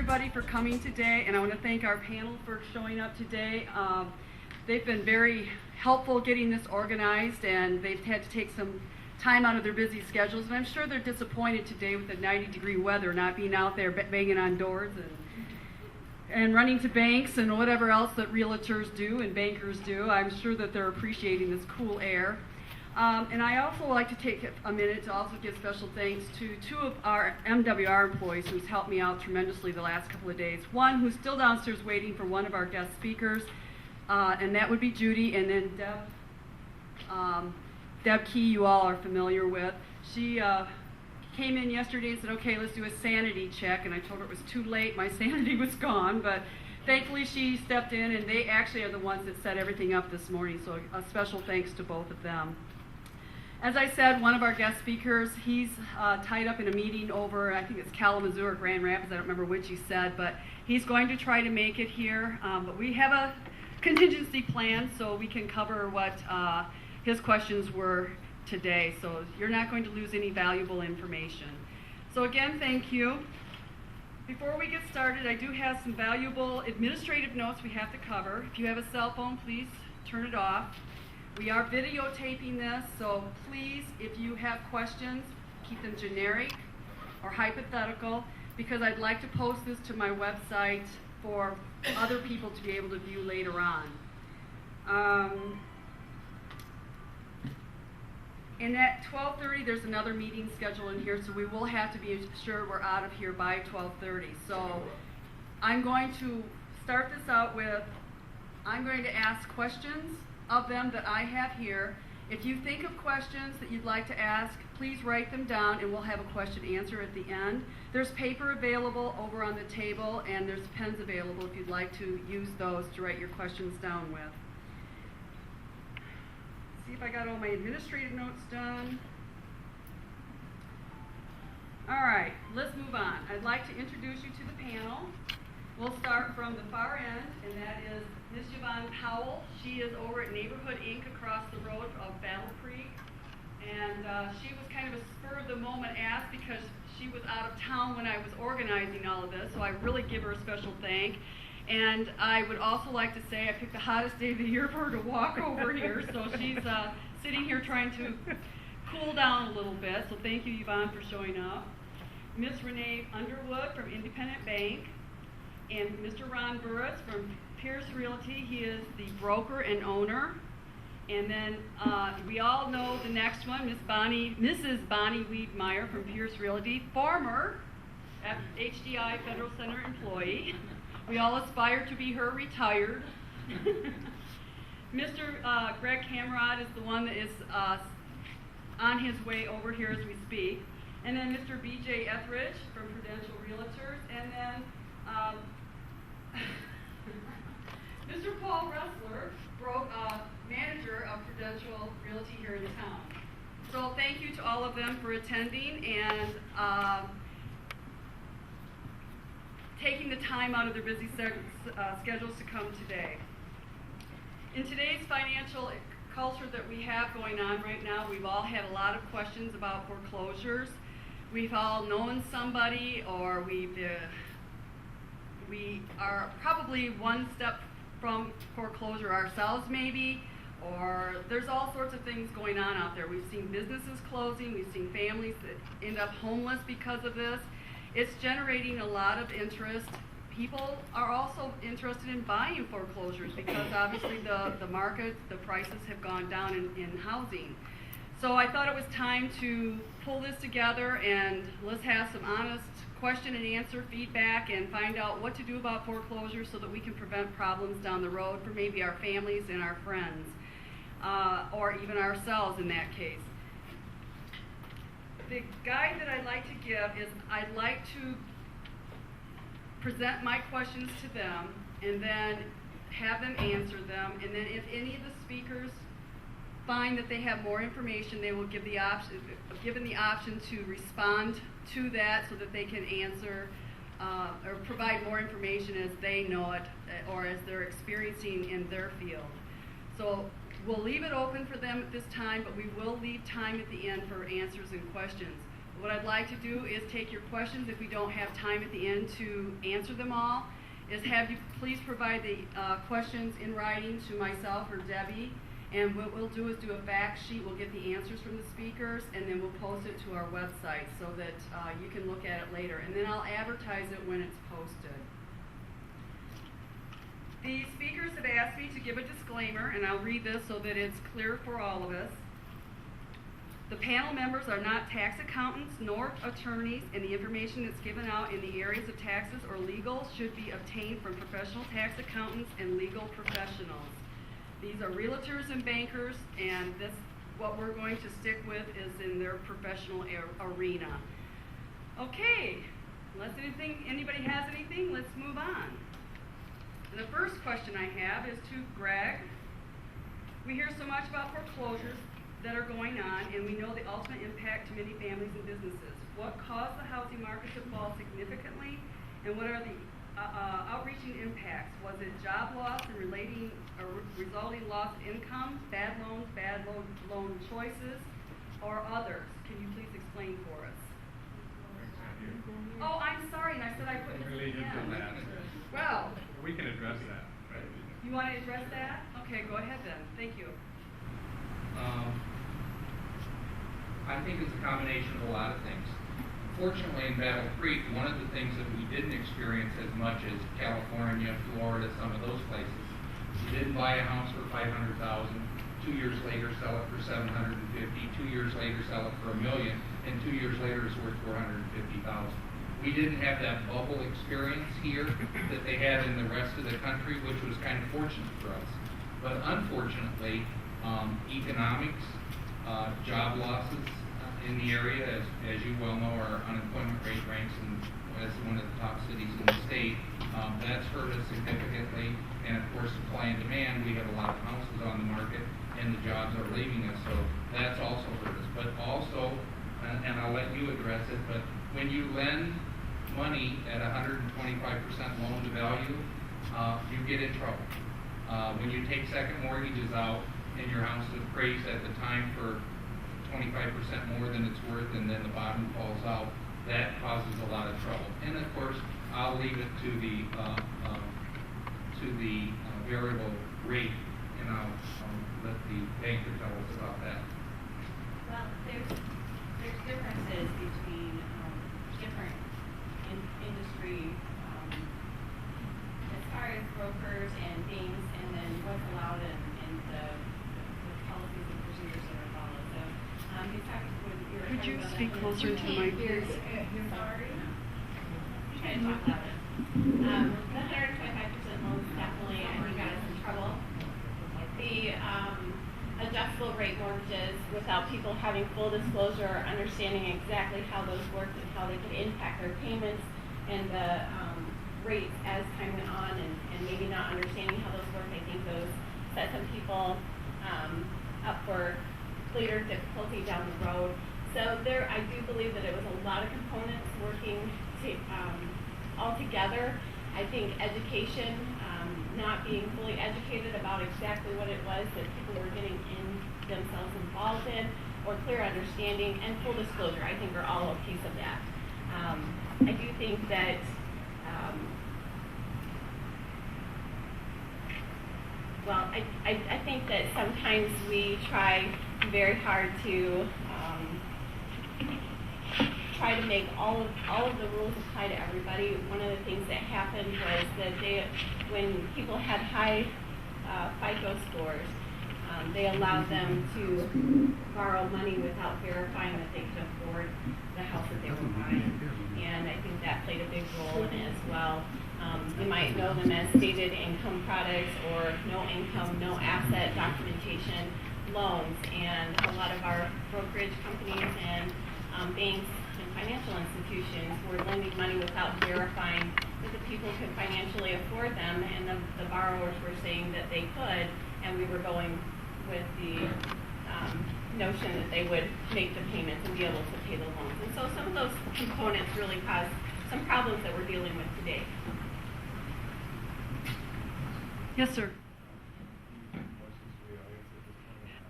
everybody for coming today, and I want to thank our panel for showing up today. They've been very helpful getting this organized, and they've had to take some time out of their busy schedules, and I'm sure they're disappointed today with the 90-degree weather, not being out there banging on doors and running to banks and whatever else that realtors do and bankers do. I'm sure that they're appreciating this cool air. And I also like to take a minute to also give special thanks to two of our MWR employees who's helped me out tremendously the last couple of days. One who's still downstairs waiting for one of our guest speakers, and that would be Judy, and then Deb Key, you all are familiar with. She came in yesterday and said, okay, let's do a sanity check, and I told her it was too late, my sanity was gone, but thankfully she stepped in, and they actually are the ones that set everything up this morning, so a special thanks to both of them. As I said, one of our guest speakers, he's tied up in a meeting over, I think it's Kalamazoo or Grand Rapids, I don't remember which he said, but he's going to try to make it here, but we have a contingency plan so we can cover what his questions were today, so you're not going to lose any valuable information. So again, thank you. Before we get started, I do have some valuable administrative notes we have to cover. If you have a cell phone, please turn it off. We are videotaping this, so please, if you have questions, keep them generic or hypothetical, because I'd like to post this to my website for other people to be able to view later on. And at 12:30, there's another meeting scheduled in here, so we will have to be sure we're out of here by 12:30. So I'm going to start this out with, I'm going to ask questions of them that I have here. If you think of questions that you'd like to ask, please write them down and we'll have a question answer at the end. There's paper available over on the table, and there's pens available if you'd like to use those to write your questions down with. See if I got all my administrative notes done. All right, let's move on. I'd like to introduce you to the panel. We'll start from the far end, and that is Ms. Yvonne Powell. She is over at Neighborhood Inc. across the road of Battle Creek. And she was kind of a spur of the moment ask because she was out of town when I was organizing all of this, so I really give her a special thank. And I would also like to say I picked the hottest day of the year for her to walk over here, so she's sitting here trying to cool down a little bit, so thank you, Yvonne, for showing up. Ms. Renee Underwood from Independent Bank, and Mr. Ron Burris from Pierce Realty. He is the broker and owner. And then we all know the next one, Mrs. Bonnie Wiedmeyer from Pierce Realty, former HDI Federal Center employee. We all aspire to be her retired. Mr. Greg Camerod is the one that is on his way over here as we speak. And then Mr. B.J. Etheridge from Prudential Realtors. And then Mr. Paul Ressler, manager of Prudential Realty here in town. So thank you to all of them for attending and taking the time out of their busy schedules to come today. In today's financial culture that we have going on right now, we've all had a lot of questions about foreclosures. We've all known somebody, or we are probably one step from foreclosure ourselves maybe, or there's all sorts of things going on out there. We've seen businesses closing, we've seen families that end up homeless because of this. It's generating a lot of interest. People are also interested in buying foreclosures because obviously the market, the prices have gone down in housing. So I thought it was time to pull this together and let's have some honest question and answer feedback and find out what to do about foreclosure so that we can prevent problems down the road for maybe our families and our friends, or even ourselves in that case. The guide that I'd like to give is I'd like to present my questions to them and then have them answer them, and then if any of the speakers find that they have more information, they will give the option, given the option to respond to that so that they can answer or provide more information as they know it or as they're experiencing in their field. So we'll leave it open for them at this time, but we will leave time at the end for answers and questions. What I'd like to do is take your questions if we don't have time at the end to answer them all, is have you please provide the questions in writing to myself or Debbie, and what we'll do is do a fact sheet. We'll get the answers from the speakers, and then we'll post it to our website so that you can look at it later, and then I'll advertise it when it's posted. The speakers have asked me to give a disclaimer, and I'll read this so that it's clear for all of us. The panel members are not tax accountants nor attorneys, and the information that's given out in the areas of taxes or legal should be obtained from professional tax accountants and legal professionals. These are realtors and bankers, and this, what we're going to stick with is in their professional arena. Okay, unless anybody has anything, let's move on. And the first question I have is to Greg. We hear so much about foreclosures that are going on, and we know the ultimate impact to many families and businesses. What caused the housing market to fall significantly, and what are the outreaching impacts? Was it job loss and resulting loss of income, bad loans, bad loan choices, or others? Can you please explain for us? Oh, I'm sorry, and I said I couldn't. Really, you did that. Well, we can address that. Right? You want to address that? Okay, go ahead then. Thank you. I think it's a combination of a lot of things. Fortunately, in Battle Creek, one of the things that we didn't experience as much as California, Florida, some of those places, you didn't buy a house for $500,000, 2 years later sell it for $750,000, 2 years later sell it for $1 million, and 2 years later it's worth $450,000. We didn't have that bubble experience here that they had in the rest of the country, which was kind of fortunate for us. But unfortunately, economics, job losses in the area, as you well know, our unemployment rate ranks as one of the top cities in the state. That's hurt us significantly, and of course, supply and demand. We have a lot of houses on the market, and the jobs are leaving us, so that's also hurt us. But also, and I'll let you address it, but when you lend money at 125% loan to value, you get in trouble. When you take second mortgages out and your house is appraised at the time for 25% more than it's worth, and then the bottom falls out, that causes a lot of trouble. And of course, I'll leave it to the variable rate, and I'll let the banker tell us about that. Well, there's differences between different industry as far as brokers and things, and then what's allowed in the policies and procedures that are followed. So, could you speak closer to the mic, please? Sorry. I'm trying to talk louder. The 125% loans definitely, I think, got us in trouble. The adjustable rate mortgages, without people having full disclosure or understanding exactly how those worked and how they could impact their payments and the rates as time went on, and maybe not understanding how those work, I think those set some people up for later difficulty down the road. So there, I do believe that it was a lot of components working all together. I think education, not being fully educated about exactly what it was that people were getting themselves involved in, or clear understanding and full disclosure, I think, are all a piece of that. I do think that well, I think that sometimes we try very hard to try to make all of the rules apply to everybody. One of the things that happened was that when people had high FICO scores, they allowed them to borrow money without verifying that they could afford the house that they were buying. And I think that played a big role in it as well. You might know them as stated income products or no income, no asset documentation loans. And a lot of our brokerage companies and banks and financial institutions were lending money without verifying that the people could financially afford them, and the borrowers were saying that they could, and we were going with the notion that they would make the payments and be able to pay the loans. And so some of those components really caused some problems that we're dealing with today. Yes, sir.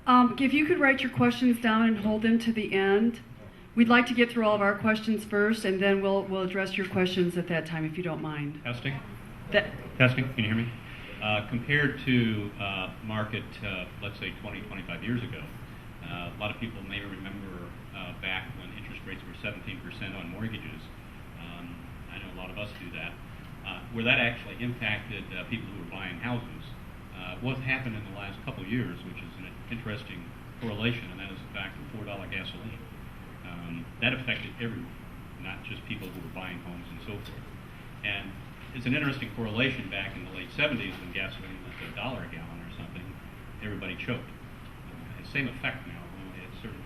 If you could write your questions down and hold them to the end, We'd like to get through all of our questions first, and then we'll address your questions at that time, if you don't mind. Testing? That, Testing, can you hear me? Compared to market, let's say 20, 25 years ago, a lot of people may remember back when interest rates were 17% on mortgages. I know a lot of us do that. Where that actually impacted people who were buying houses. What happened in the last couple of years, which is an interesting correlation, and that is the fact of $4 gasoline. That affected everyone, not just people who were buying homes and so forth. And it's an interesting correlation. Back in the late 70s when gasoline was $1 a gallon or something, everybody choked. Same effect now, only it certainly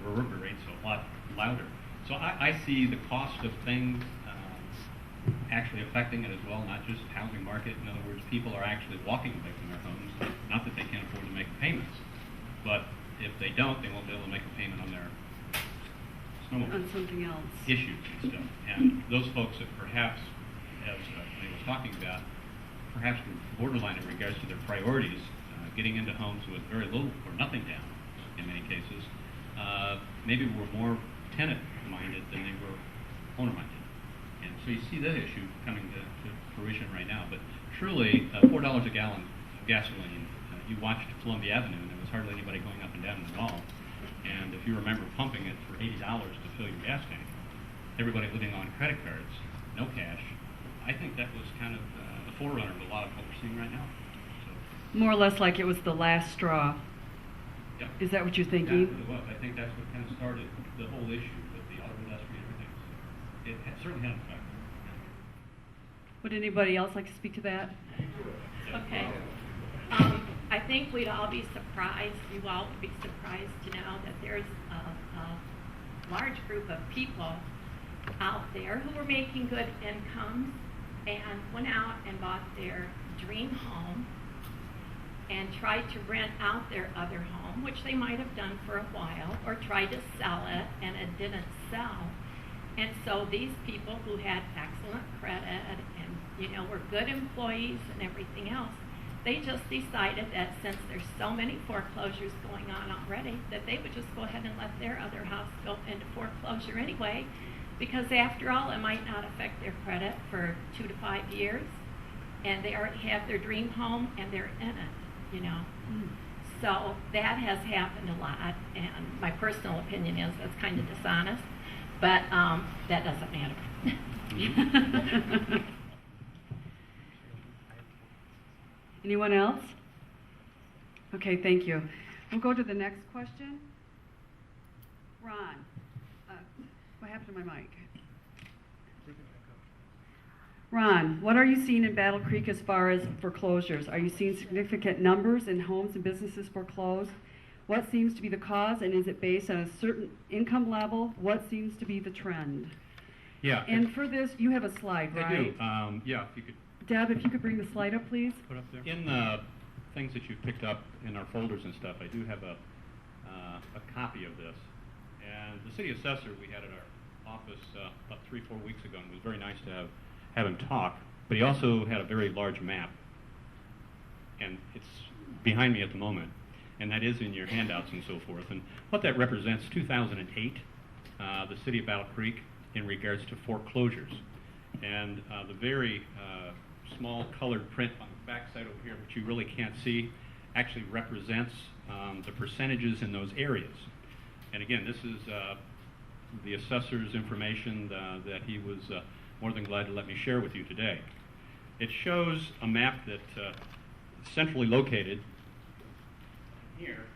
reverberates a lot louder. So I see the cost of things actually affecting it as well, not just housing market. In other words, people are actually walking away from their homes, not that they can't afford to make payments, but if they don't, they won't be able to make a payment on their snowmobile. on something else. Issues and stuff. And those folks that perhaps, as I was talking about, perhaps were borderline in regards to their priorities, getting into homes with very little or nothing down in many cases, maybe were more tenant-minded than they were owner-minded. And so you see that issue coming to fruition right now. But truly, $4 a gallon of gasoline, you watched Columbia Avenue, and there was hardly anybody going up and down at all. And if you remember pumping it for $80 to fill your gas tank, everybody living on credit cards, no cash, I think that was kind of the forerunner of a lot of what we're seeing right now. So, More or less like it was the last straw. yeah. Is that what you're That's thinking? what it was. I think that's what kind of started the whole issue with the auto industry and everything. So it certainly had an effect. Would anybody else like to speak to that? Okay. I think we'd all be surprised, you all would be surprised to know that there's a large group of people out there who were making good incomes and went out and bought their dream home and tried to rent out their other home, which they might have done for a while, or tried to sell it and it didn't sell. And so these people who had excellent credit and were good employees and everything else, they just decided that since there's so many foreclosures going on already, that they would just go ahead and let their other house go into foreclosure anyway, because after all, it might not affect their credit for 2 to 5 years, and they already have their dream home and they're in it, So that has happened a lot, and my personal opinion is that's kind of dishonest, but that doesn't matter. Anyone else? Okay, thank you. We'll go to the next question. Ron, what happened to my mic? Ron, what are you seeing in Battle Creek as far as foreclosures? Are you seeing significant numbers in homes and businesses foreclosed? What seems to be the cause, and is it based on a certain income level? What seems to be the trend? Yeah. And for this, you have a slide, right? I do. Yeah, if you could Deb, if you could bring the slide up, please. put up there. In the things that you've picked up in our folders and stuff, I do have a copy of this. And the city assessor we had at our office about 3-4 weeks ago, and it was very nice to have him talk. But he also had a very large map, and it's behind me at the moment, and that is in your handouts and so forth. And what that represents, 2008, the city of Battle Creek in regards to foreclosures. And the very small colored print on the back side over here, which you really can't see, actually represents the percentages in those areas. And again, this is the assessor's information that he was more than glad to let me share with you today. It shows a map that centrally located here,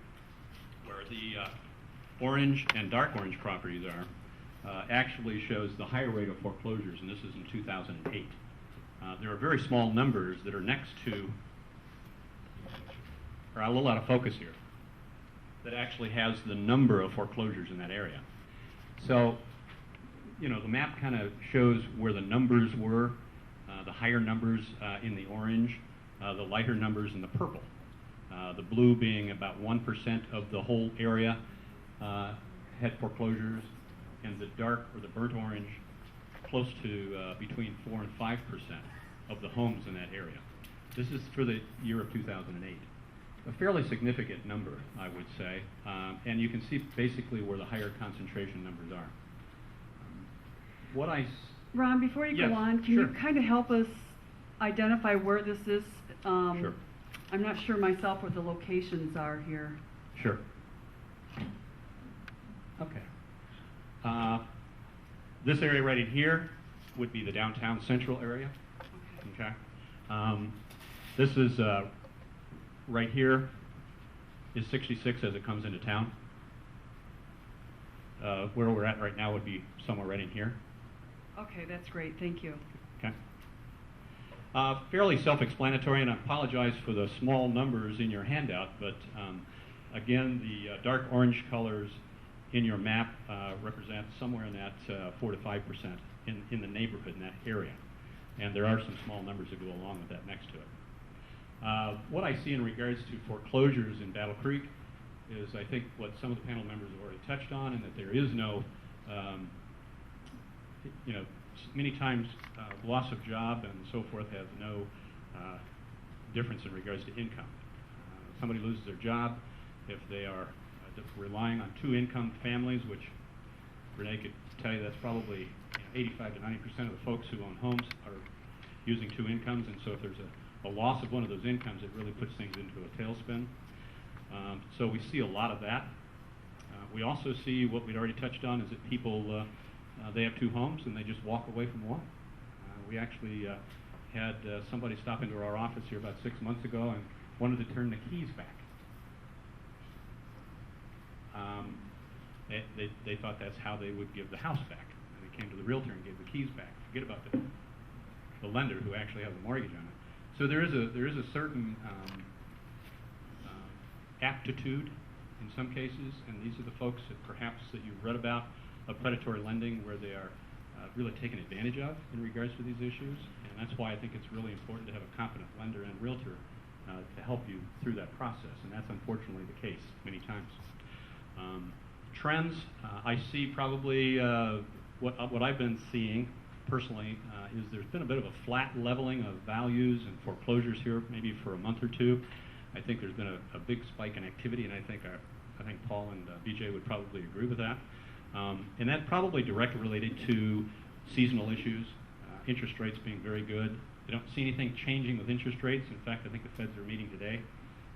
where the orange and dark orange properties are, actually shows the higher rate of foreclosures, and this is in 2008. There are very small numbers that are next to, or a little out of focus here, that actually has the number of foreclosures in that area. So, the map kind of shows where the numbers were, the higher numbers in the orange, the lighter numbers in the purple. The blue being about 1% of the whole area had foreclosures, and the dark or the burnt orange close to between 4 and 5% of the homes in that area. This is for the year of 2008. a fairly significant number, I would say, and you can see basically where the higher concentration numbers are. What I Ron, before you Yes, go on, can sure. you kind of help us identify where this is? Sure. I'm not sure myself what the locations are here. Sure. Okay. This area right in here would be the downtown central area. Okay. This is right here is 66 as it comes into town. Where we're at right now would be somewhere right in here. Okay, that's great. Thank you. Okay. Fairly self-explanatory, and I apologize for the small numbers in your handout, but again, the dark orange colors in your map represent somewhere in that 4 to 5% in the neighborhood, in that area. And there are some small numbers that go along with that next to it. What I see in regards to foreclosures in Battle Creek is, I think, what some of the panel members have already touched on, and that there is no, many times loss of job and so forth has no difference in regards to income. Somebody loses their job if they are relying on two-income families, which Renee could tell you that's probably 85 to 90% of the folks who own homes are using two incomes, and so if there's a loss of one of those incomes, it really puts things into a tailspin. So we see a lot of that. We also see what we'd already touched on is that people, they have two homes and they just walk away from one. We actually had somebody stop into our office here about 6 months ago and wanted to turn the keys back. They thought that's how they would give the house back. And they came to the realtor and gave the keys back. Forget about the lender who actually has a mortgage on it. So there is a certain aptitude in some cases, and these are the folks that perhaps that you've read about of predatory lending where they are really taken advantage of in regards to these issues. And that's why I think it's really important to have a competent lender and realtor to help you through that process, and that's unfortunately the case many times. Trends, I see probably what I've been seeing personally is there's been a bit of a flat leveling of values and foreclosures here maybe for a month or two. I think there's been a big spike in activity, and I think Paul and BJ would probably agree with that. And that probably directly related to seasonal issues, interest rates being very good. I don't see anything changing with interest rates. In fact, I think the Feds are meeting today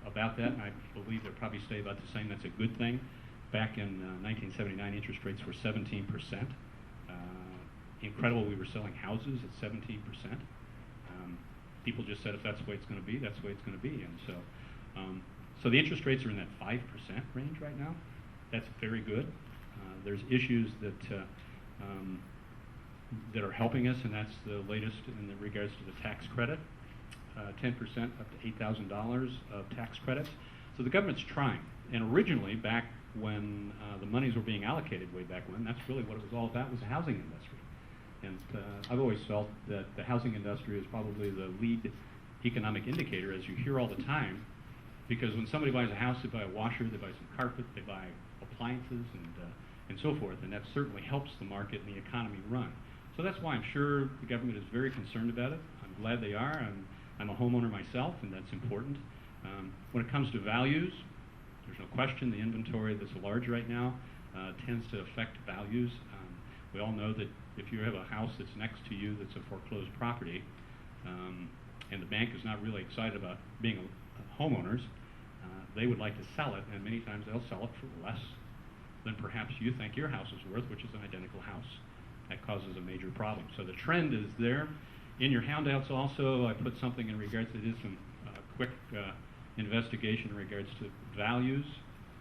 about that, and I believe they'll probably stay about the same. That's a good thing. Back in 1979, interest rates were 17%. Incredible, we were selling houses at 17%. People just said if that's the way it's going to be, that's the way it's going to be. And so the interest rates are in that 5% range right now. That's very good. There's issues that are helping us, and that's the latest in regards to the tax credit, 10% up to $8,000 of tax credits. So the government's trying. And originally, back when the monies were being allocated way back when, that's really what it was all about, was the housing industry. And I've always felt that the housing industry is probably the lead economic indicator, as you hear all the time, because when somebody buys a house, they buy a washer, they buy some carpet, they buy appliances, and so forth, and that certainly helps the market and the economy run. So that's why I'm sure the government is very concerned about it. I'm glad they are. I'm a homeowner myself, and that's important. When it comes to values, there's no question the inventory that's large right now tends to affect values. We all know that if you have a house that's next to you that's a foreclosed property, and the bank is not really excited about being homeowners, they would like to sell it, and many times they'll sell it for less than perhaps you think your house is worth, which is an identical house. That causes a major problem. So the trend is there. In your handouts also, I put something in regards to this, some quick investigation in regards to values,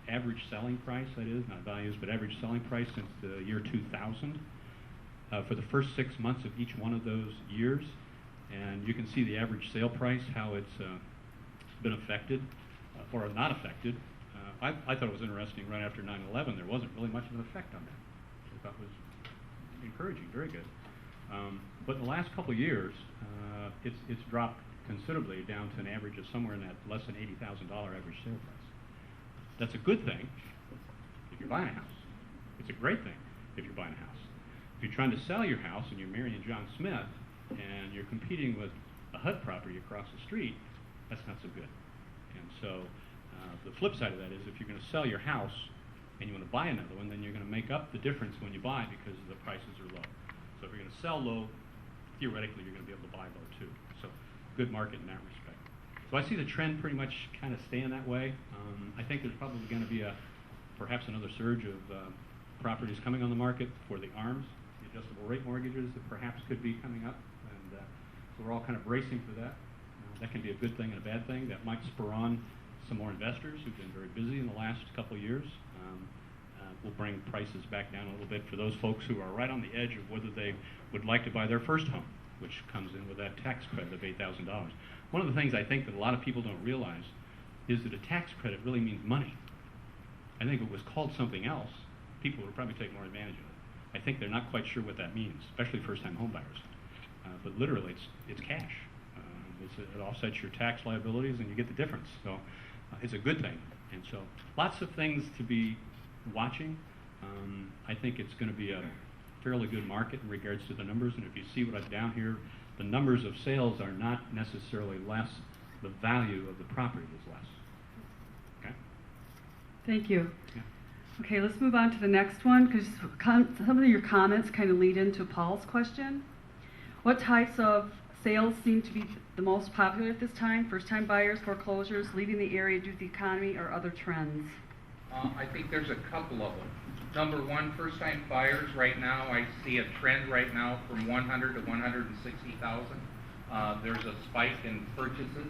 average selling price, that is, not values, but average selling price since the year 2000 for the first 6 months of each one of those years. And you can see the average sale price, how it's been affected or not affected. I thought it was interesting right after 9/11, there wasn't really much of an effect on that. I thought it was encouraging, very good. But in the last couple of years, it's dropped considerably down to an average of somewhere in that less than $80,000 average sale price. That's a good thing if you're buying a house. It's a great thing if you're buying a house. If you're trying to sell your house and you're marrying John Smith and you're competing with a HUD property across the street, that's not so good. And so The flip side of that is if you're going to sell your house and you want to buy another one, then you're going to make up the difference when you buy because the prices are low. So if you're going to sell low, theoretically you're going to be able to buy low too. So good market in that respect. So I see the trend pretty much kind of staying that way. I think there's probably going to be perhaps another surge of properties coming on the market for the ARMs, the adjustable rate mortgages that perhaps could be coming up. And so we're all kind of bracing for that. That can be a good thing and a bad thing. That might spur on some more investors who've been very busy in the last couple of years. We'll bring prices back down a little bit for those folks who are right on the edge of whether they would like to buy their first home, which comes in with that tax credit of $8,000. One of the things I think that a lot of people don't realize is that a tax credit really means money. I think if it was called something else, people would probably take more advantage of it. I think they're not quite sure what that means, especially first-time home buyers. But literally, it's cash. It offsets your tax liabilities, and you get the difference. So it's a good thing. And so lots of things to be watching. I think it's going to be a fairly good market in regards to the numbers. And if you see what I've down here, the numbers of sales are not necessarily less. The value of the property is less. Okay? Thank you. Yeah. Okay, let's move on to the next one because some of your comments kind of lead into Paul's question. What types of sales seem to be the most popular at this time? First-time buyers, foreclosures, leaving the area due to the economy, or other trends? I think there's a couple of them. Number one, first-time buyers right now, I see a trend right now from 100 to 160,000. There's a spike in purchases.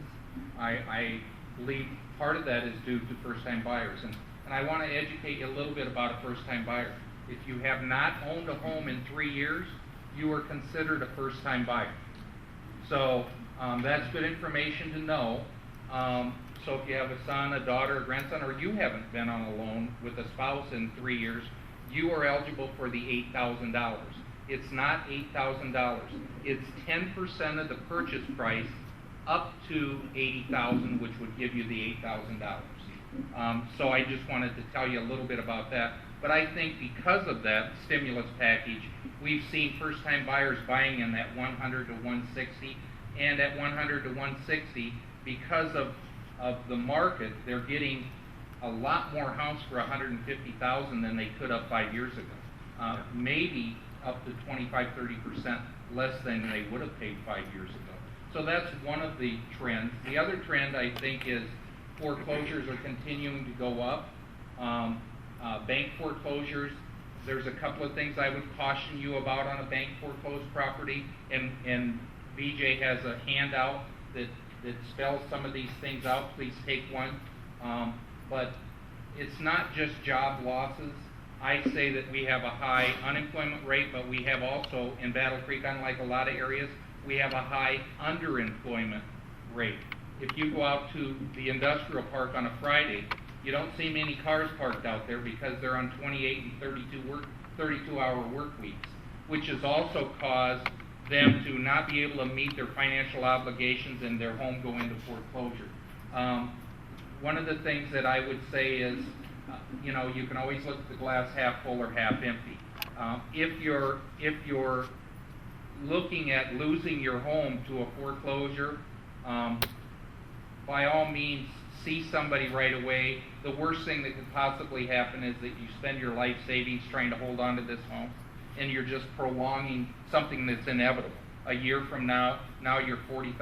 I believe part of that is due to first-time buyers. And I want to educate you a little bit about a first-time buyer. If you have not owned a home in 3 years, you are considered a first-time buyer. So that's good information to know. So if you have a son, a daughter, a grandson, or you haven't been on a loan with a spouse in 3 years, you are eligible for the $8,000. It's not $8,000. It's 10% of the purchase price up to $80,000, which would give you the $8,000. So I just wanted to tell you a little bit about that. But I think because of that stimulus package, we've seen first-time buyers buying in that 100 to 160, and at 100 to 160, because of the market, they're getting a lot more house for $150,000 than they could have 5 years ago. Maybe up to 25-30% less than they would have paid 5 years ago. So that's one of the trends. The other trend, I think, is foreclosures are continuing to go up. Bank foreclosures, there's a couple of things I would caution you about on a bank foreclosed property, and BJ has a handout that spells some of these things out. Please take one. But it's not just job losses. I say that we have a high unemployment rate, but we have also, in Battle Creek, unlike a lot of areas, we have a high underemployment rate. If you go out to the industrial park on a Friday, you don't see many cars parked out there because they're on 28 and 32-hour work weeks, which has also caused them to not be able to meet their financial obligations and their home go into foreclosure. One of the things that I would say is, you can always look at the glass half full or half empty. If you're looking at losing your home to a foreclosure, by all means, see somebody right away. The worst thing that could possibly happen is that you spend your life savings trying to hold on to this home, and you're just prolonging something that's inevitable. A year from now your $40,000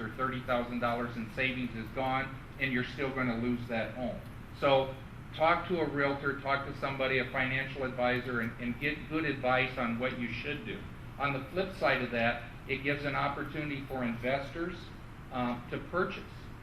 or $30,000 in savings is gone, and you're still going to lose that home. So talk to a realtor, talk to somebody, a financial advisor, and get good advice on what you should do. On the flip side of that, it gives an opportunity for investors to purchase.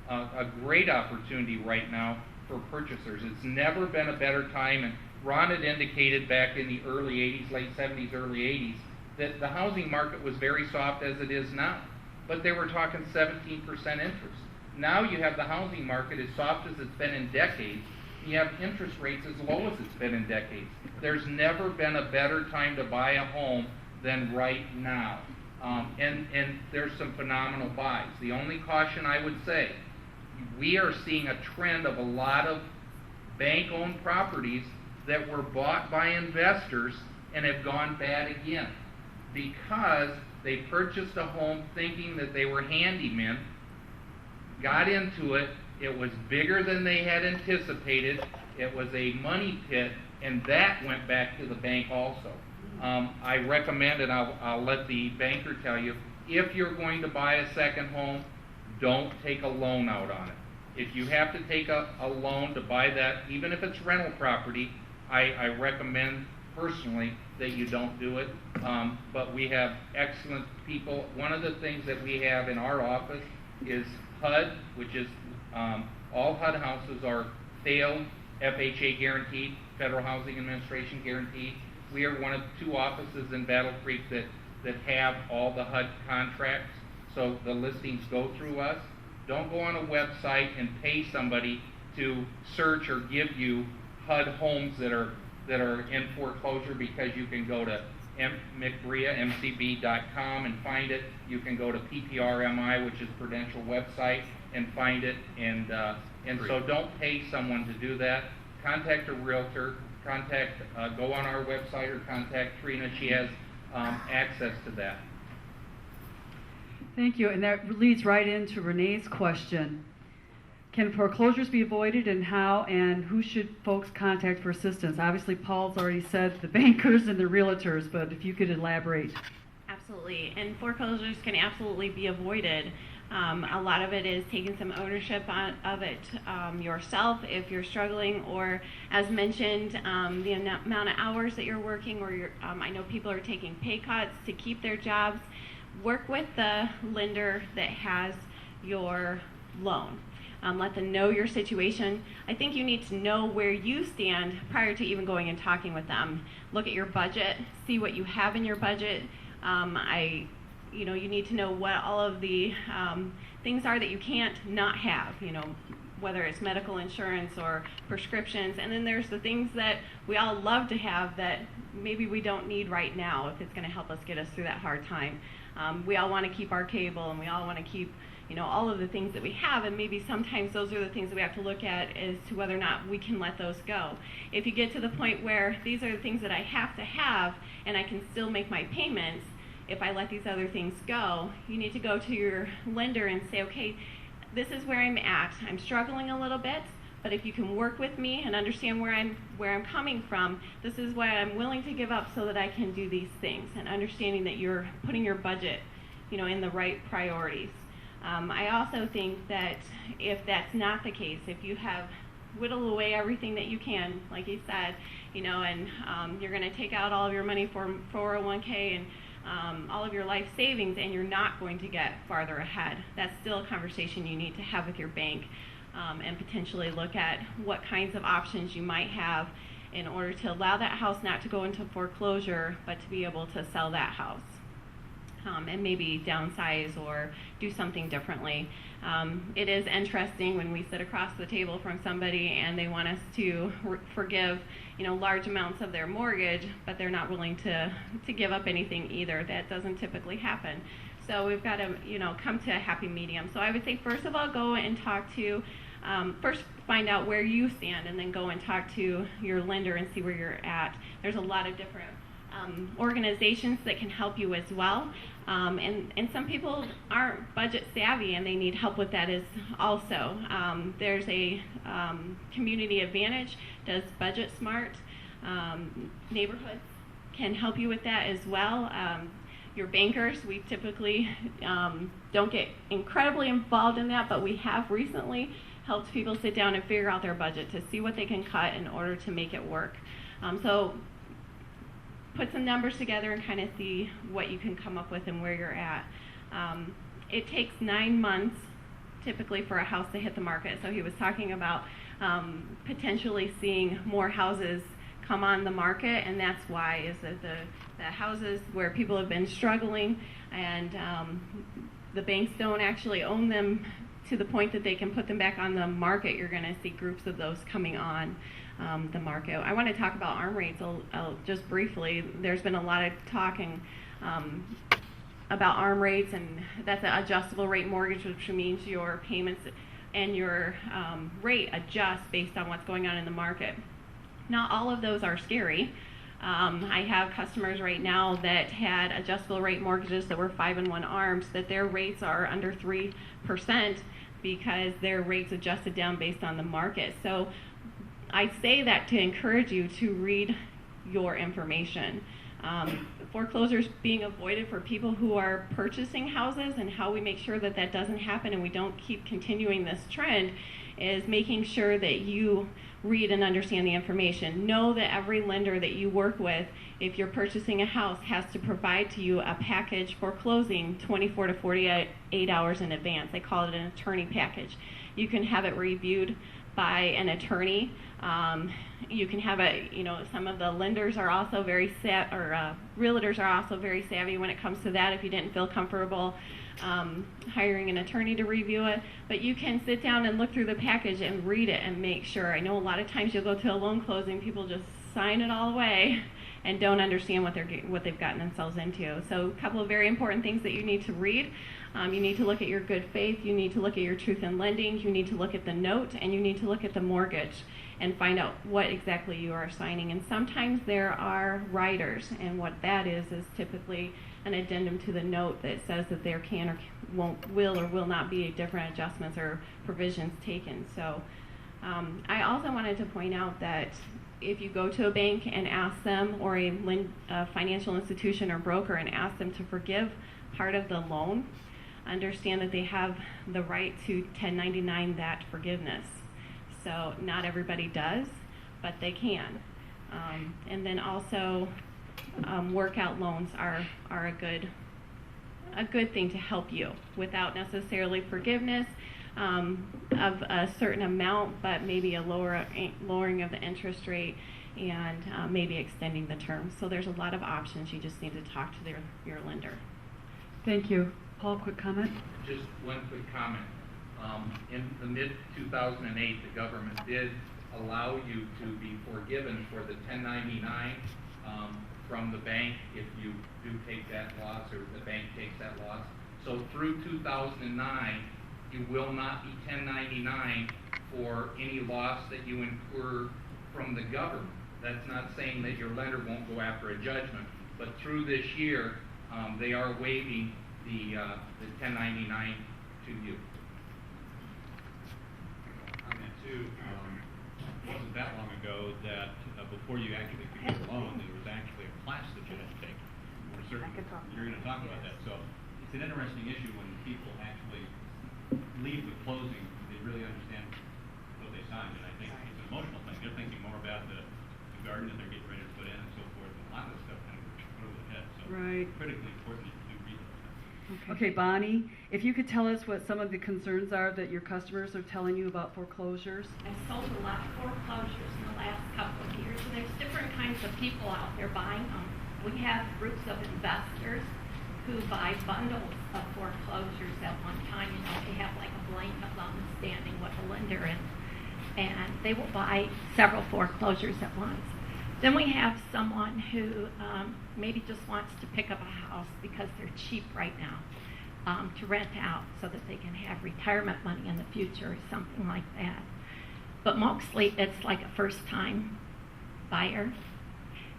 A great opportunity right now for purchasers. It's never been a better time, and Ron had indicated back in the early 80s, late 70s, early 80s, that the housing market was very soft as it is now. But they were talking 17% interest. Now you have the housing market as soft as it's been in decades. You have interest rates as low as it's been in decades. There's never been a better time to buy a home than right now. And there's some phenomenal buys. The only caution I would say, we are seeing a trend of a lot of bank-owned properties that were bought by investors and have gone bad again because they purchased a home thinking that they were handymen, got into it, It was bigger than they had anticipated. It was a money pit, and that went back to the bank also. I recommend, and I'll let the banker tell you, if you're going to buy a second home, don't take a loan out on it. If you have to take a loan to buy that, even if it's rental property, I recommend personally that you don't do it. But we have excellent people. One of the things that we have in our office is HUD, which is all HUD houses are failed, FHA guaranteed, Federal Housing Administration guaranteed. We are one of 2 offices in Battle Creek that have all the HUD contracts, so the listings go through us. Don't go on a website and pay somebody to search or give you HUD homes that are in foreclosure, because you can go to mcbria.com and find it. You can go to PPRMI, which is Prudential website, and find it. And so don't pay someone to do that. Contact a realtor. Go on our website or contact Trina. She has access to that. Thank you, and that leads right into Renee's question. Can foreclosures be avoided, and how, and who should folks contact for assistance? Obviously, Paul's already said the bankers and the realtors, but if you could elaborate. Absolutely, and foreclosures can absolutely be avoided. A lot of it is taking some ownership of it yourself if you're struggling, or as mentioned, the amount of hours that you're working, or I know people are taking pay cuts to keep their jobs. Work with the lender that has your loan. Let them know your situation. I think you need to know where you stand prior to even going and talking with them. Look at your budget, see what you have in your budget. You need to know what all of the things are that you can't not have, whether it's medical insurance or prescriptions. And then there's the things that we all love to have that maybe we don't need right now if it's going to help us get us through that hard time. We all want to keep our cable, and we all want to keep all of the things that we have, and maybe sometimes those are the things that we have to look at as to whether or not we can let those go. If you get to the point where these are the things that I have to have and I can still make my payments, if I let these other things go, you need to go to your lender and say, okay, this is where I'm at. I'm struggling a little bit, but if you can work with me and understand where I'm coming from, this is what I'm willing to give up so that I can do these things, and understanding that you're putting your budget, in the right priorities. I also think that if that's not the case, if you have whittled away everything that you can, like you said, and you're going to take out all of your money for 401k and all of your life savings, and you're not going to get farther ahead, that's still a conversation you need to have with your bank, and potentially look at what kinds of options you might have in order to allow that house not to go into foreclosure, but to be able to sell that house. And maybe downsize or do something differently. It is interesting when we sit across the table from somebody and they want us to forgive, large amounts of their mortgage, but they're not willing to give up anything either. That doesn't typically happen. So we've got to, come to a happy medium. So I would say, first of all, go and talk to, first find out where you stand, and then go and talk to your lender and see where you're at. There's a lot of different organizations that can help you as well. And some people aren't budget savvy, and they need help with that as also. There's a Community Advantage does Budget Smart. Neighborhoods can help you with that as well. Your bankers, we typically don't get incredibly involved in that, but we have recently helped people sit down and figure out their budget to see what they can cut in order to make it work. So put some numbers together and kind of see what you can come up with and where you're at. It takes 9 months typically for a house to hit the market. So he was talking about potentially seeing more houses come on the market, and that's why is that the houses where people have been struggling and the banks don't actually own them to the point that they can put them back on the market. You're going to see groups of those coming on the market. I want to talk about ARM rates just briefly. There's been a lot of talking about ARM rates, and that's an adjustable rate mortgage, which means your payments and your rate adjust based on what's going on in the market. Not all of those are scary. I have customers right now that had adjustable rate mortgages that were 5-1 ARMs, that their rates are under 3%. because their rates adjusted down based on the market. So I say that to encourage you to read your information. Foreclosures being avoided for people who are purchasing houses, and how we make sure that that doesn't happen and we don't keep continuing this trend is making sure that you read and understand the information. Know that every lender that you work with, if you're purchasing a house, has to provide to you a package for closing 24 to 48 hours in advance. They call it an attorney package. You can have it reviewed by an attorney. You can have some of the lenders are also very realtors are also very savvy when it comes to that. If you didn't feel comfortable hiring an attorney to review it, but you can sit down and look through the package and read it and make sure. I know a lot of times you'll go to a loan closing, people just sign it all away and don't understand what they've gotten themselves into. So a couple of very important things that you need to read. You need to look at your good faith, you need to look at your truth in lending, you need to look at the note, and you need to look at the mortgage and find out what exactly you are signing. And sometimes there are riders, and what that is typically an addendum to the note that says that there can or will not be different adjustments or provisions taken. So I also wanted to point out that if you go to a bank and ask them, or a financial institution or broker, and ask them to forgive part of the loan, understand that they have the right to 1099 that forgiveness. So not everybody does, but they can. And then also workout loans are a good thing to help you without necessarily forgiveness of a certain amount, but maybe a lowering of the interest rate, and maybe extending the term. So there's a lot of options. You just need to talk to your lender. Thank you. Paul, quick comment? Just one quick comment. In the mid-2008, the government did allow you to be forgiven for the 1099 from the bank if you do take that loss, or the bank takes that loss. So through 2009, you will not be 1099 for any loss that you incur from the government. That's not saying that your lender won't go after a judgment, but through this year, they are waiving the 1099 to you. On that too, it wasn't that long ago that before you actually could get a loan, there was actually a class that you had to take. You're going to talk about that. So it's an interesting issue when people actually leave the closing, they really understand what they signed. And I think it's an emotional thing. They're thinking more about the garden that they're getting ready to put in and so forth. And a lot of this stuff kind of goes over the head. So Right. critically important to read those. Okay, Bonnie, if you could tell us what some of the concerns are that your customers are telling you about foreclosures. I've sold a lot of foreclosures in the last couple of years, and there's different kinds of people out there buying them. We have groups of investors who buy bundles of foreclosures at one time. You know, they have like a blanket understanding what the lender is, and they will buy several foreclosures at once. Then we have someone who maybe just wants to pick up a house because they're cheap right now, to rent out so that they can have retirement money in the future or something like that. But mostly it's like a first-time buyer.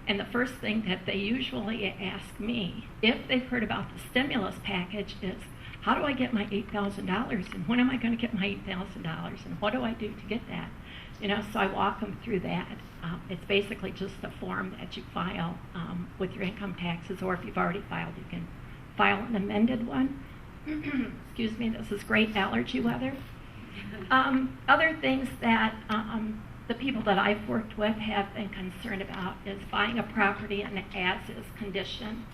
And the first thing that they usually ask me, if they've heard about the stimulus package, is, how do I get my $8,000? And when am I going to get my $8,000? And what do I do to get that? You know, so I walk them through that. It's basically just a form that you file with your income taxes, or if you've already filed, you can file an amended one. Excuse me, this is great allergy weather. Other things that the people that I've worked with have been concerned about is buying a property in as-is condition.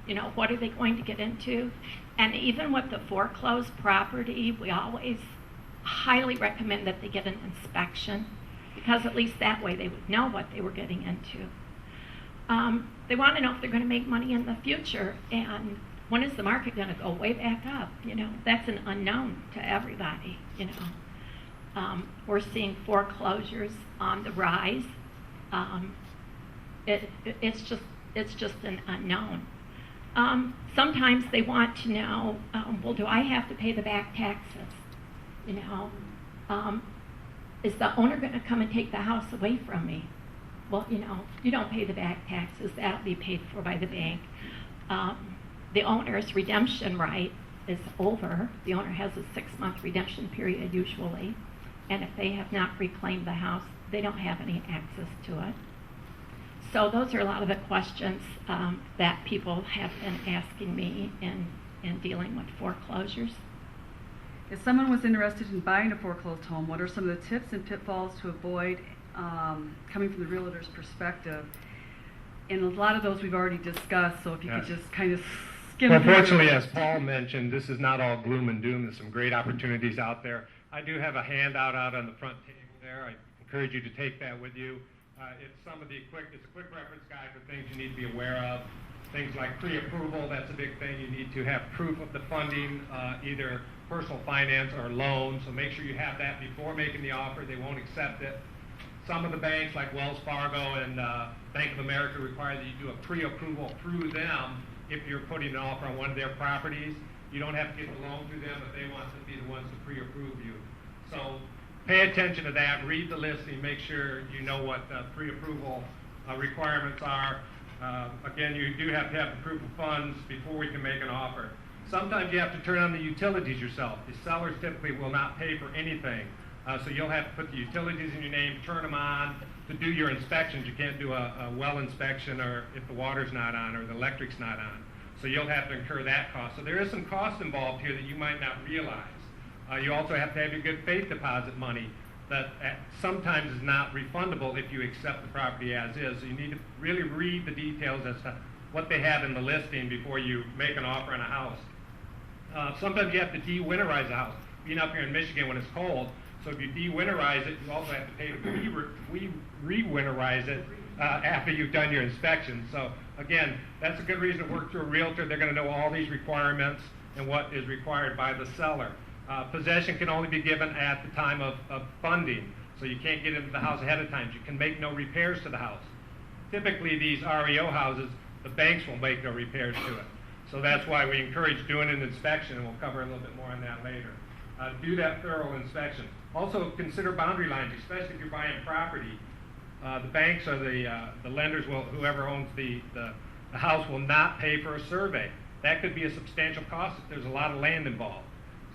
You know, what are they going to get into? And even with the foreclosed property, we always highly recommend that they get an inspection, because at least that way they would know what they were getting into. They want to know if they're going to make money in the future, and when is the market going to go way back up? You know, that's an unknown to everybody, you know. We're seeing foreclosures on the rise. It's just an unknown. Sometimes they want to know, well, do I have to pay the back taxes? You know, is the owner going to come and take the house away from me? Well, you know, you don't pay the back taxes. That'll be paid for by the bank. The owner's redemption right is over, the owner has a 6-month redemption period usually, and if they have not reclaimed the house, they don't have any access to it. So those are a lot of the questions that people have been asking me in dealing with foreclosures. If someone was interested in buying a foreclosed home, what are some of the tips and pitfalls to avoid coming from the realtor's perspective? And a lot of those we've already discussed, so if you could just kind of skim through. Unfortunately, as Paul mentioned, this is not all gloom and doom. There's some great opportunities out there. I do have a handout out on the front table there. I encourage you to take that with you. It's some of the it's a quick reference guide for things you need to be aware of. Things like pre-approval, that's a big thing. You need to have proof of the funding, either personal finance or loan, so make sure you have that before making the offer. They won't accept it. Some of the banks, like Wells Fargo and Bank of America, require that you do a pre-approval through them if you're putting an offer on one of their properties. You don't have to get the loan through them, but they want to be the ones to pre-approve you. So pay attention to that. Read the listing. Make sure you know what the pre-approval requirements are. Again, you do have to have the proof of funds before we can make an offer. Sometimes you have to turn on the utilities yourself. The sellers typically will not pay for anything. So you'll have to put the utilities in your name, turn them on. To do your inspections, you can't do a well inspection or if the water's not on or the electric's not on. So you'll have to incur that cost. So there is some cost involved here that you might not realize. You also have to have your good faith deposit money that sometimes is not refundable if you accept the property as is. So you need to really read the details as to what they have in the listing before you make an offer on a house. Sometimes you have to de-winterize a house. Being up here in Michigan when it's cold, so if you de-winterize it, you also have to pay to re-winterize it after you've done your inspection. So again, that's a good reason to work through a realtor. They're going to know all these requirements and what is required by the seller. Possession can only be given at the time of funding, so you can't get into the house ahead of time. You can make no repairs to the house. Typically, these REO houses, the banks will make no repairs to it. So that's why we encourage doing an inspection, and we'll cover a little bit more on that later. Do that thorough inspection. Also consider boundary lines, especially if you're buying property. The banks or the lenders, whoever owns the house, will not pay for a survey. That could be a substantial cost if there's a lot of land involved.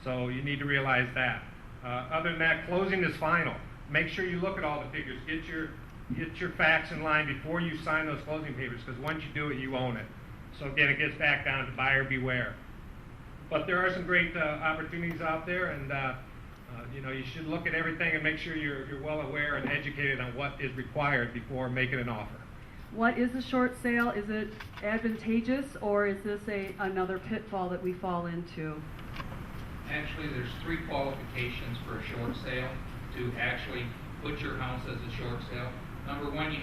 So you need to realize that. Other than that, closing is final. Make sure you look at all the figures. Get your facts in line before you sign those closing papers, because once you do it, you own it. So again, it gets back down to buyer beware. But there are some great opportunities out there, and you should look at everything and make sure you're well aware and educated on what is required before making an offer. What is a short sale? Is it advantageous, or is this another pitfall that we fall into? Actually, there's 3 qualifications for a short sale to actually put your house as a short sale. Number 1, you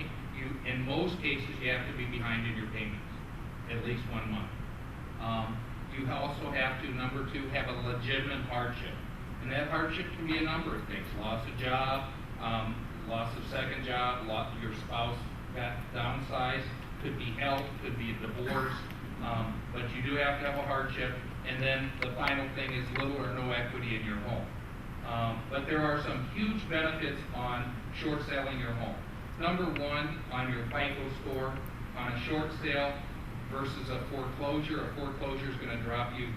in most cases you have to be behind in your payments, at least 1 month. You also have to, number 2, have a legitimate hardship. And that hardship can be a number of things: loss of job, loss of second job, your spouse got downsized, could be health, could be a divorce, but you do have to have a hardship. And then the final thing is little or no equity in your home. But there are some huge benefits on short selling your home. Number 1, on your FICO score. On a short sale versus a foreclosure is going to drop you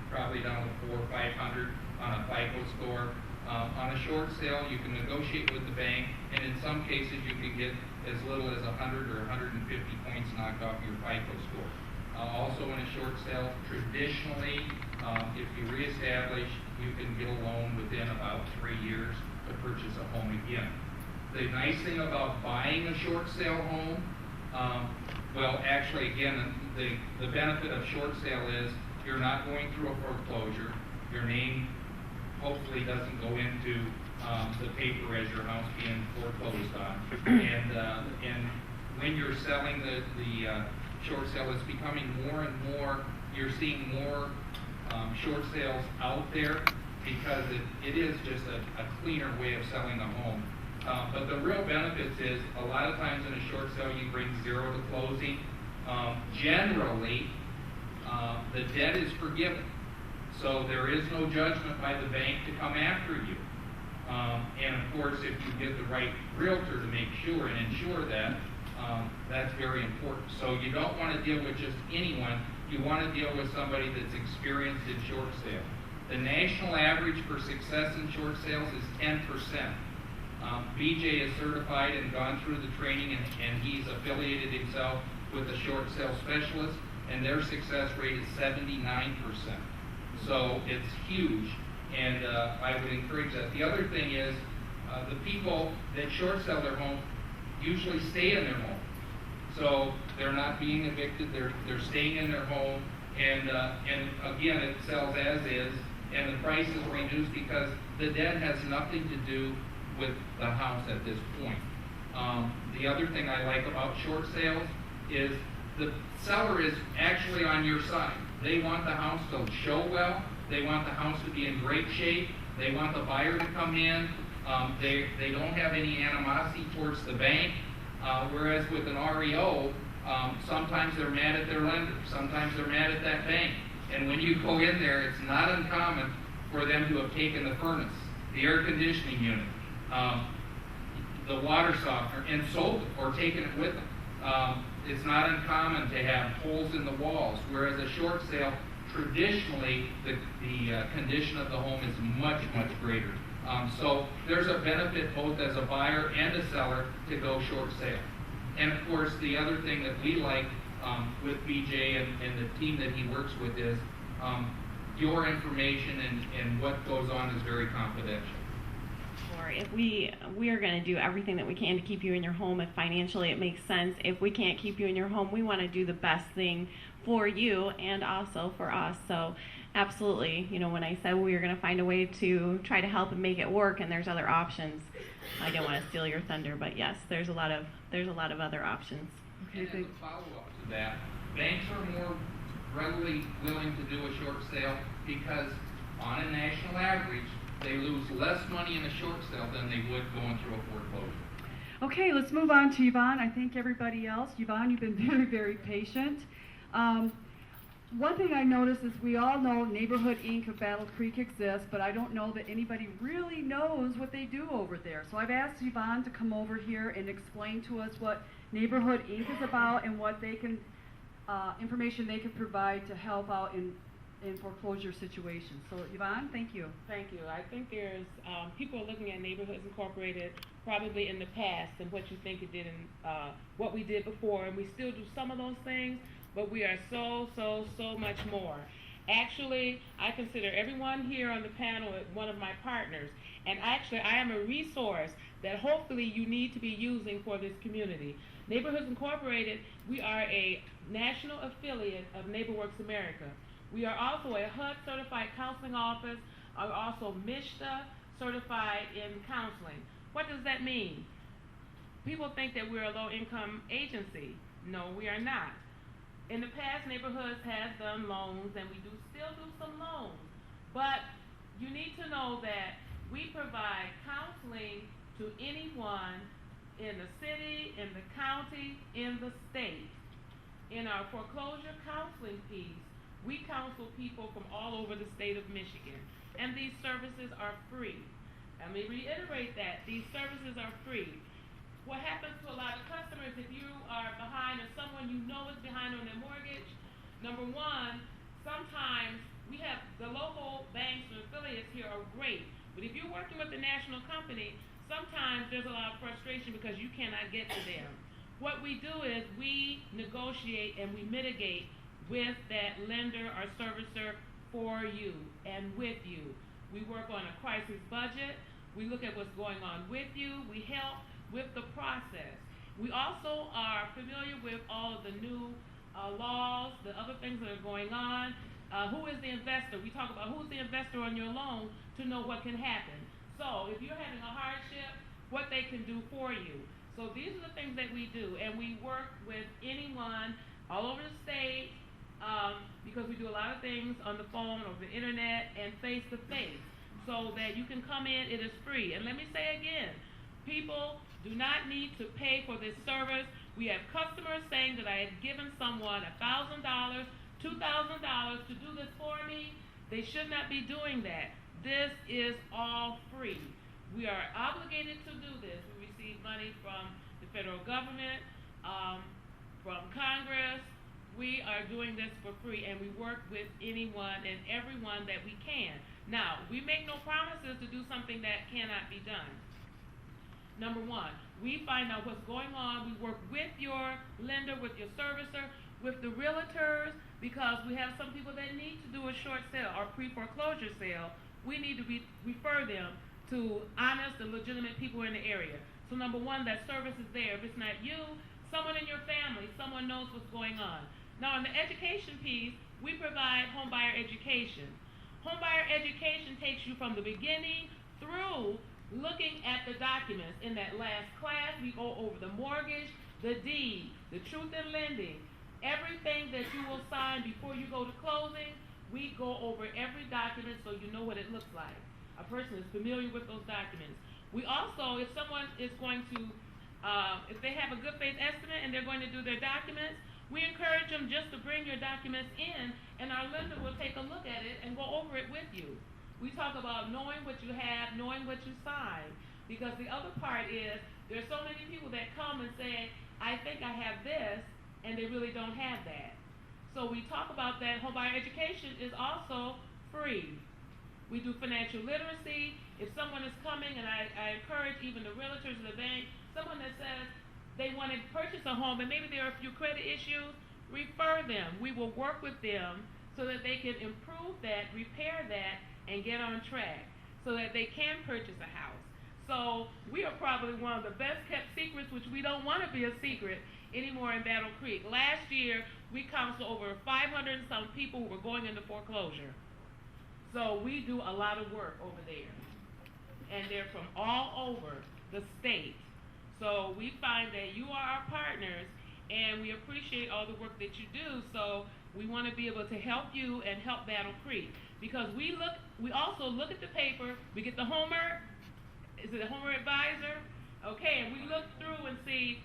probably down to 400 or 500 on a FICO score. On a short sale, you can negotiate with the bank, and in some cases you can get as little as 100 or 150 points knocked off your FICO score. Also in a short sale, traditionally, if you reestablish, you can get a loan within about 3 years to purchase a home again. The nice thing about buying a short sale home, well, actually, again, the benefit of short sale is you're not going through a foreclosure. Your name hopefully doesn't go into the paper as your house being foreclosed on. And when you're selling the short sale, it's becoming more and more, you're seeing more short sales out there because it is just a cleaner way of selling a home. But the real benefits is a lot of times in a short sale you bring 0 to closing. Generally, the debt is forgiven. So there is no judgment by the bank to come after you. And of course, if you get the right realtor to make sure and ensure that, that's very important. So you don't want to deal with just anyone. you want to deal with somebody that's experienced in short sale. The national average for success in short sales is 10%. BJ is certified and gone through the training, and he's affiliated himself with a short sale specialist, and their success rate is 79%. So it's huge, and I would encourage that. The other thing is, the people that short sell their home usually stay in their home. So they're not being evicted, they're staying in their home, and again, it sells as is, and the price is reduced because the debt has nothing to do with the house at this point. The other thing I like about short sales is the seller is actually on your side. They want the house to show well, they want the house to be in great shape, they want the buyer to come in, they don't have any animosity towards the bank, whereas with an REO, sometimes they're mad at their lender, sometimes they're mad at that bank. And when you go in there, it's not uncommon for them to have taken the furnace, the air conditioning unit, the water softener, and sold it or taken it with them. It's not uncommon to have holes in the walls, whereas a short sale, traditionally, the condition of the home is much, much greater. So there's a benefit both as a buyer and a seller to go short sale. And of course, the other thing that we like with BJ and the team that he works with is your information and what goes on is very confidential. Or if we are going to do everything that we can to keep you in your home if financially it makes sense. If we can't keep you in your home, we want to do the best thing for you and also for us. So absolutely, when I said we were going to find a way to try to help and make it work, and there's other options, I don't want to steal your thunder, but yes, there's a lot of other options. And as a follow-up to that, banks are more readily willing to do a short sale because on a national average, they lose less money in a short sale than they would going through a foreclosure. Okay, let's move on to Yvonne. I think everybody else. Yvonne, you've been very, very patient. One thing I noticed is we all know Neighborhood Inc. of Battle Creek exists, but I don't know that anybody really knows what they do over there. So I've asked Yvonne to come over here and explain to us what Neighborhood Inc. is about and what they can, information they can provide to help out in foreclosure situations. So Yvonne, thank you. Thank you. I think there's people are looking at Neighborhoods Incorporated probably in the past and what you think it did and what we did before, and we still do some of those things, but we are so much more. Actually, I consider everyone here on the panel one of my partners, and actually I am a resource that hopefully you need to be using for this community. Neighborhoods Incorporated, we are a national affiliate of NeighborWorks America. We are also a HUD certified counseling office, are also MISHDA certified in counseling. What does that mean? People think that we're a low income agency. No, we are not. In the past, Neighborhoods has done loans, and we still do some loans. But you need to know that we provide counseling to anyone in the city, in the county, in the state. In our foreclosure counseling piece, we counsel people from all over the state of Michigan, and these services are free. Let me reiterate that. These services are free. What happens to a lot of customers if you are behind or someone you know is behind on their mortgage? Number one, sometimes we have the local banks and affiliates here are great, but if you're working with a national company, sometimes there's a lot of frustration because you cannot get to them. What we do is we negotiate and we mitigate with that lender or servicer for you and with you. We work on a crisis budget. We look at what's going on with you. We help with the process. We also are familiar with all of the new laws, the other things that are going on. Who is the investor? We talk about who's the investor on your loan to know what can happen. So if you're having a hardship, what they can do for you. So these are the things that we do, and we work with anyone all over the state because we do a lot of things on the phone, over the internet, and face-to-face so that you can come in. It is free. And let me say again, people do not need to pay for this service. We have customers saying that I had given someone $1,000, $2,000 to do this for me. They should not be doing that. This is all free. We are obligated to do this. We receive money from the federal government, from Congress, We are doing this for free, and we work with anyone and everyone that we can. Now, we make no promises to do something that cannot be done. Number one, we find out what's going on. We work with your lender, with your servicer, with the realtors, because we have some people that need to do a short sale or pre-foreclosure sale. We need to refer them to honest and legitimate people in the area. So number one, that service is there. If it's not you, someone in your family, someone knows what's going on. Now, in the education piece, we provide homebuyer education. Homebuyer education takes you from the beginning through looking at the documents. In that last class, we go over the mortgage, the deed, the truth in lending, everything that you will sign before you go to closing. We go over every document so you know what it looks like. A person is familiar with those documents. We also, if someone is going to, if they have a good faith estimate and they're going to do their documents, we encourage them just to bring your documents in, and our lender will take a look at it and go over it with you. We talk about knowing what you have, knowing what you sign, because the other part is there's so many people that come and say, I think I have this, and they really don't have that. So we talk about that. Homebuyer education is also free. We do financial literacy. If someone is coming, and I encourage even the realtors and the bank, someone that says they want to purchase a home and maybe there are a few credit issues, refer them. We will work with them so that they can improve that, repair that, and get on track so that they can purchase a house. So we are probably one of the best kept secrets, which we don't want to be a secret anymore in Battle Creek. Last year, we counseled over 500 and some people who were going into foreclosure. So we do a lot of work over there. And they're from all over the state. So we find that you are our partners, and we appreciate all the work that you do. So we want to be able to help you and help Battle Creek. Because we also look at the paper, we get the Homer, is it a Homer Advisor? Okay, and we look through and see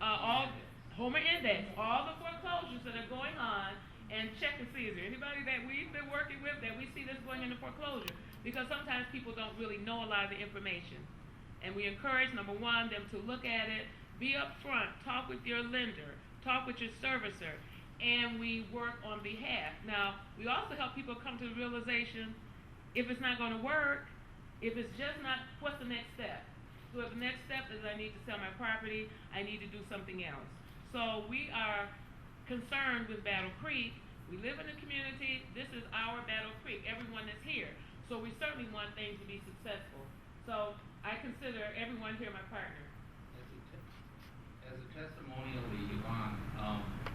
all Homer Index, all the foreclosures that are going on, and check and see, is there anybody that we've been working with that we see that's going into foreclosure? Because sometimes people don't really know a lot of the information. And we encourage, number one, them to look at it, be upfront, talk with your lender, talk with your servicer, and we work on behalf. Now, we also help people come to the realization, if it's not going to work, if it's just not, what's the next step? So if the next step is I need to sell my property, I need to do something else. So we are concerned with Battle Creek. We live in a community. This is our Battle Creek, everyone that's here. So we certainly want things to be successful. So I consider everyone here my partner. As a testimonial to Yvonne,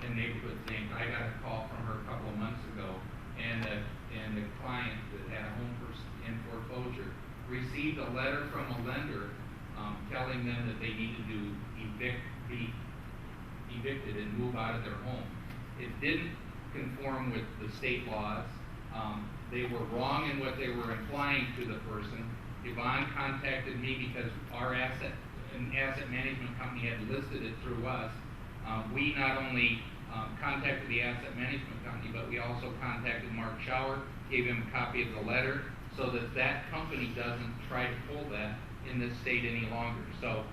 in Neighborhood Zinc, I got a call from her a couple of months ago, and a client that had a home in foreclosure received a letter from a lender telling them that they needed to be evicted and move out of their home. It didn't conform with the state laws. They were wrong in what they were implying to the person. Yvonne contacted me because an asset management company had listed it through us. We not only contacted the asset management company, but we also contacted Mark Schauer, gave him a copy of the letter, so that company doesn't try to pull that in this state any longer. So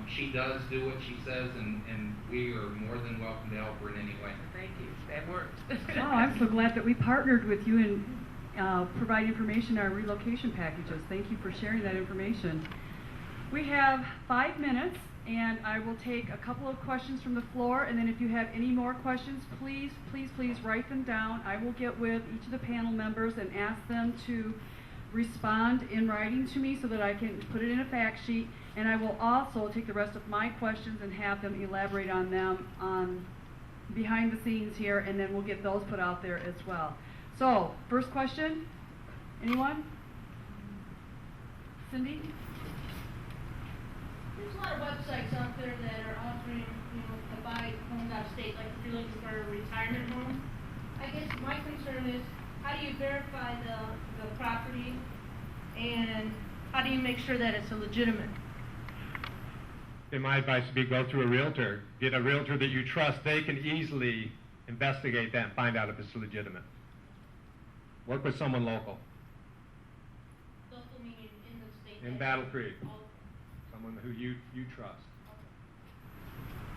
she does do what she says, and we are more than welcome to help her in any way. Thank you. That works. Oh, I'm so glad that we partnered with you and provide information on our relocation packages. Thank you for sharing that information. We have 5 minutes, and I will take a couple of questions from the floor, and then if you have any more questions, please write them down. I will get with each of the panel members and ask them to respond in writing to me so that I can put it in a fact sheet, and I will also take the rest of my questions and have them elaborate on them behind the scenes here, and then we'll get those put out there as well. So, first question, anyone? Cindy? There's a lot of websites out there that are offering, to buy homes out of state, like if you're looking for a retirement home. I guess my concern is, how do you verify the property, and how do you make sure that it's a legitimate? And my advice would be go through a realtor. Get a realtor that you trust. They can easily investigate that and find out if it's legitimate. Work with someone local. Local meaning in the state? In Battle Creek. Someone who you trust.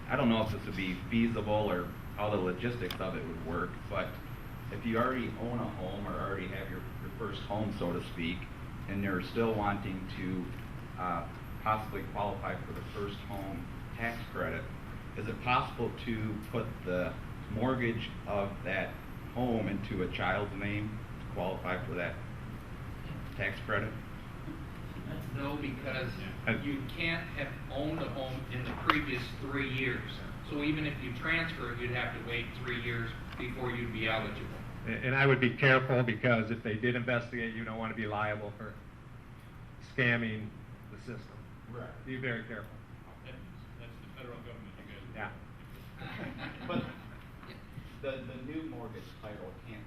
I don't know if this would be feasible or how the logistics of it would work, but if you already own a home or already have your first home, so to speak, and you're still wanting to possibly qualify for the first home tax credit, is it possible to put the mortgage of that home into a child's name to qualify for that tax credit? No, because you can't have owned a home in the previous 3 years. So even if you transfer it, you'd have to wait 3 years before you'd be eligible. And I would be careful, because if they did investigate, you don't want to be liable for scamming the system. Right. Be very careful. That's the federal government, you guys. Yeah. But the new mortgage title can't,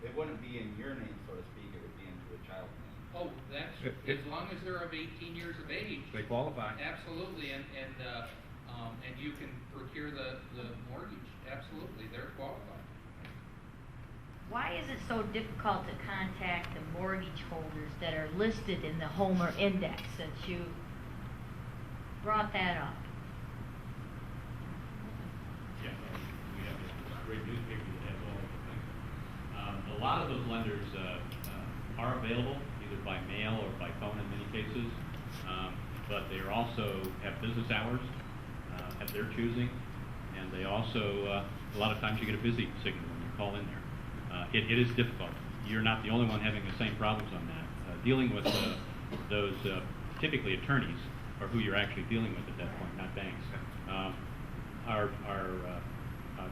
it wouldn't be in your name, so to speak, it would be into a child's name. Oh, that's, as long as they're of 18 years of age. They qualify. Absolutely, and you can procure the mortgage, absolutely, they're qualified. Why is it so difficult to contact the mortgage holders that are listed in the Homer Index, since you brought that up? Yeah, we have a great newspaper that has all of the things. A lot of those lenders are available either by mail or by phone in many cases, but they are also have business hours at their choosing, and they also a lot of times you get a busy signal when you call in there. It is difficult. You're not the only one having the same problems on that. Dealing with those typically attorneys are who you're actually dealing with at that point, not banks, are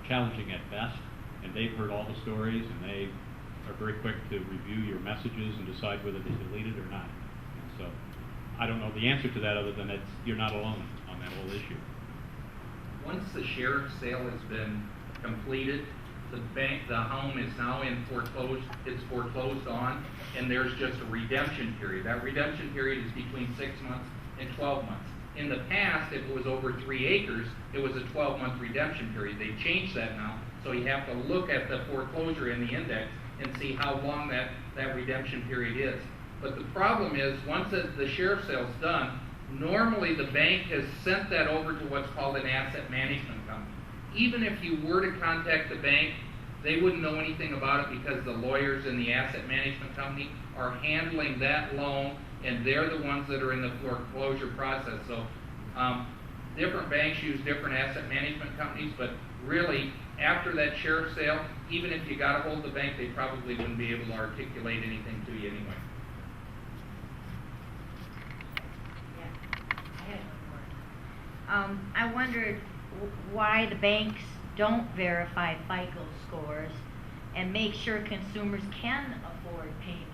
challenging at best, and they've heard all the stories, and they are very quick to review your messages and decide whether they delete it or not. And so I don't know the answer to that other than you're not alone on that whole issue. Once the sheriff's sale has been completed, the home is now it's foreclosed on, and there's just a redemption period. That redemption period is between 6 months and 12 months. In the past, if it was over 3 acres, it was a 12-month redemption period. They changed that now, so you have to look at the foreclosure in the index and see how long that redemption period is. But the problem is, once the sheriff's sale is done, normally the bank has sent that over to what's called an asset management company. Even if you were to contact the bank, they wouldn't know anything about it because the lawyers in the asset management company are handling that loan, and they're the ones that are in the foreclosure process. So different banks use different asset management companies, but really, after that sheriff's sale, even if you got a hold of the bank, they probably wouldn't be able to articulate anything to you anyway. I wondered why the banks don't verify FICO scores and make sure consumers can afford payments.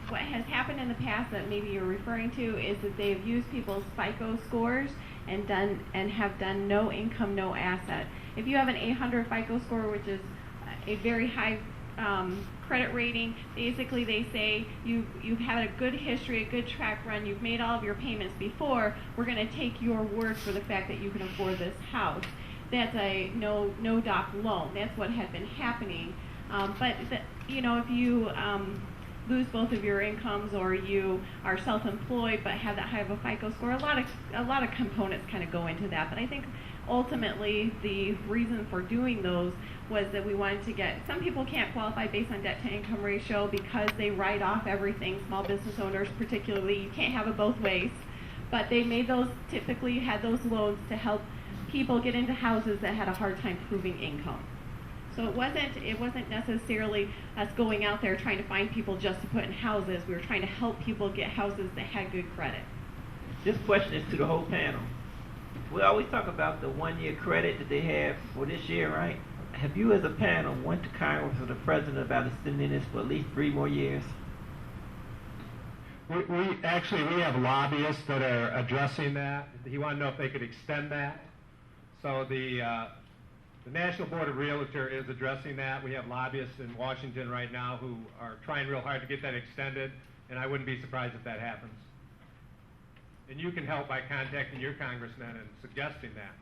What has happened in the past that maybe you're referring to is that they've used people's FICO scores and have done no income, no asset. If you have an 800 FICO score, which is a very high credit rating, basically they say you've had a good history, a good track run, you've made all of your payments before, we're going to take your word for the fact that you can afford this house. That's a no doc loan. That's what had been happening. But if you lose both of your incomes, or you are self-employed but have that high of a FICO score, a lot of components kind of go into that. But I think ultimately the reason for doing those was that we wanted to get, some people can't qualify based on debt to income ratio because they write off everything, small business owners particularly, you can't have it both ways. But they made those, typically had those loans to help people get into houses that had a hard time proving income. So it wasn't necessarily us going out there trying to find people just to put in houses. We were trying to help people get houses that had good credit. This question is to the whole panel. We always talk about the 1-year credit that they have for this year, right? Have you as a panel went to Congress or the President about extending this for at least 3 more years? We have lobbyists that are addressing that. He wanted to know if they could extend that. So the National Board of Realtor is addressing that. We have lobbyists in Washington right now who are trying real hard to get that extended, and I wouldn't be surprised if that happens. And you can help by contacting your congressman and suggesting that.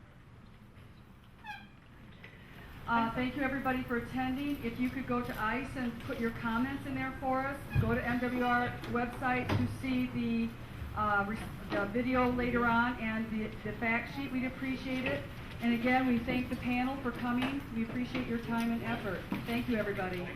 Thank you, everybody, for attending. If you could go to ICE and put your comments in there for us, go to MWR website to see the the video later on and the fact sheet. We'd appreciate it. And again, we thank the panel for coming. We appreciate your time and effort. Thank you, everybody.